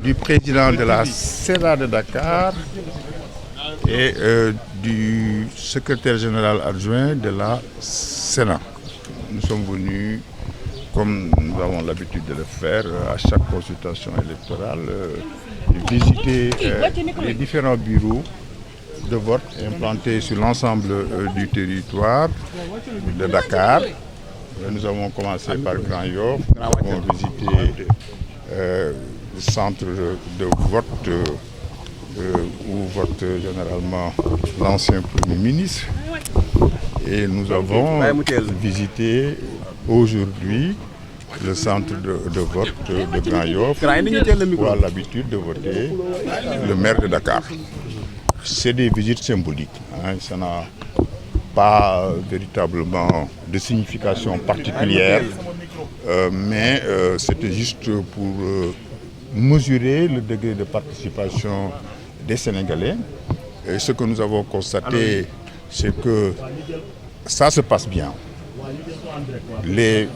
du président de la CEDA de Dakar et du secrétaire général adjoint de la Sénat. Nous sommes venus, comme nous avons l'habitude de le faire, à chaque consultation électorale, visiter les différents bureaux de vote implantés sur l'ensemble du territoire de Dakar. Nous avons commencé par Grand Yoff, nous avons visité le centre de vote où vote généralement l'ancien Premier ministre. Et nous avons visité aujourd'hui le centre de vote de Grand Yoff, où a l'habitude de voter le maire de Dakar. C'est des visites symboliques, ça n'a pas véritablement de signification particulière, mais c'était juste pour mesurer le degré de participation des Sénégalais. Et ce que nous avons constaté, c'est que ça se passe bien. Les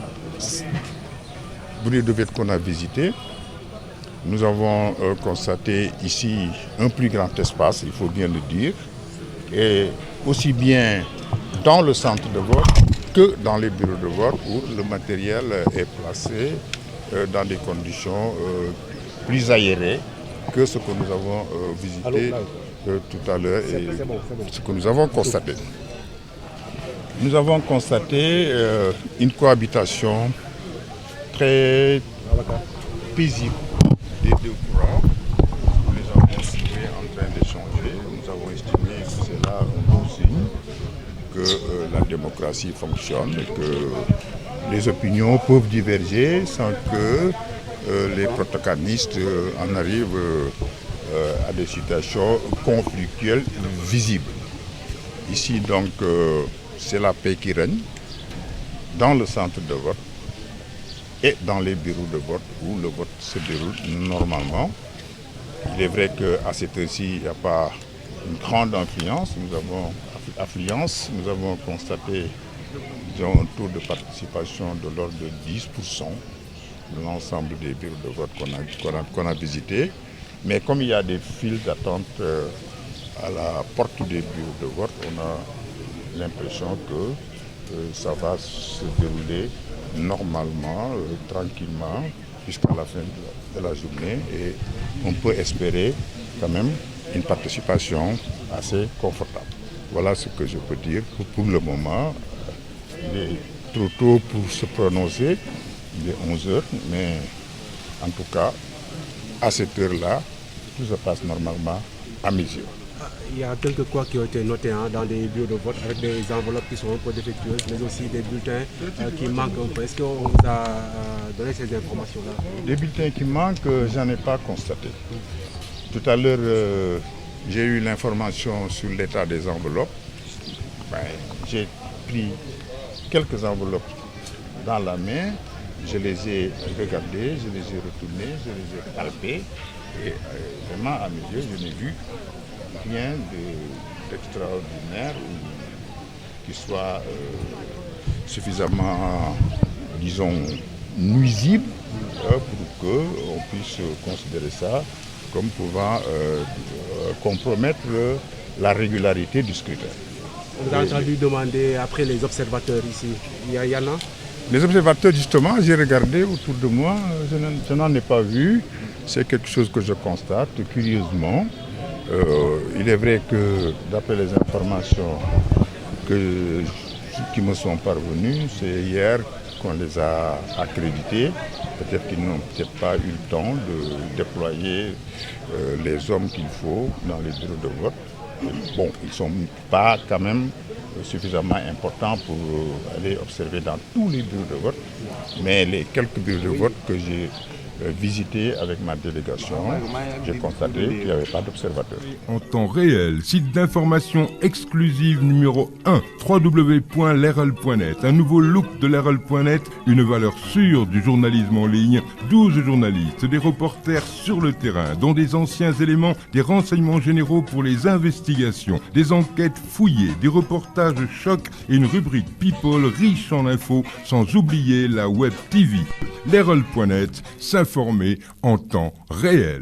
bureaux de vote qu'on a visités, nous avons constaté ici un plus grand espace, il faut bien le dire, et aussi bien dans le centre de vote que dans les bureaux de vote où le matériel est placé dans des conditions plus aérées que ce que nous avons visité tout à l'heure et ce que nous avons constaté. Nous avons constaté une cohabitation très paisible des deux courants. Nous les avons trouvés en train d'échanger. Nous avons estimé que c'est là un bon signe que la démocratie fonctionne et que les opinions peuvent diverger sans que les protagonistes en arrivent à des situations conflictuelles visibles. Ici donc c'est la paix qui règne dans le centre de vote et dans les bureaux de vote où le vote se déroule normalement. Il est vrai qu'à cette heure-ci, il n'y a pas une grande affluence. Nous avons constaté un taux de participation de l'ordre de 10% de l'ensemble des bureaux de vote qu'on a visités. Mais comme il y a des files d'attente à la porte des bureaux de vote, on a l'impression que ça va se dérouler normalement, tranquillement, jusqu'à la fin de la journée. Et on peut espérer quand même une participation assez confortable. Voilà ce que je peux dire pour le moment. Il est trop tôt pour se prononcer, il est 11 heures, mais en tout cas, à cette heure-là, tout se passe normalement à mes yeux. Il y a quelques quoi qui ont été notés dans des bureaux de vote avec des enveloppes qui sont un peu défectueuses, mais aussi des bulletins qui manquent un peu. Est-ce qu'on vous a donné ces informations-là? Des bulletins qui manquent, j'en ai pas constaté. Tout à l'heure, j'ai eu l'information sur l'état des enveloppes. J'ai pris quelques enveloppes dans la main, je les ai regardées, je les ai retournées, je les ai palpées. Et vraiment, à mes yeux, je n'ai vu rien d'extraordinaire qui soit suffisamment, disons, nuisible pour qu'on puisse considérer ça comme pouvant compromettre la régularité du scrutin. Vous avez entendu demander après les observateurs ici, il y en a? Les observateurs, justement, j'ai regardé autour de moi, je n'en ai pas vu. C'est quelque chose que je constate curieusement. Il est vrai que d'après les informations qui me sont parvenues, c'est hier qu'on les a accrédités. Peut-être qu'ils n'ont peut-être pas eu le temps de déployer les hommes qu'il faut dans les bureaux de vote. Bon, ils ne sont pas quand même suffisamment importants pour aller observer dans tous les bureaux de vote, mais les quelques bureaux de vote que j'ai visités avec ma délégation, j'ai constaté qu'il n'y avait pas d'observateurs. En temps réel, site d'information exclusive numéro 1, www.lerel.net. Un nouveau look de lerel.net, une valeur sûre du journalisme en ligne, 12 journalistes, des reporters sur le terrain, dont des anciens éléments, des renseignements généraux pour les investigations, des enquêtes fouillées, des reportages choc et une rubrique People riche en infos, sans oublier la web TV. Lerel.net, s'informer en temps réel.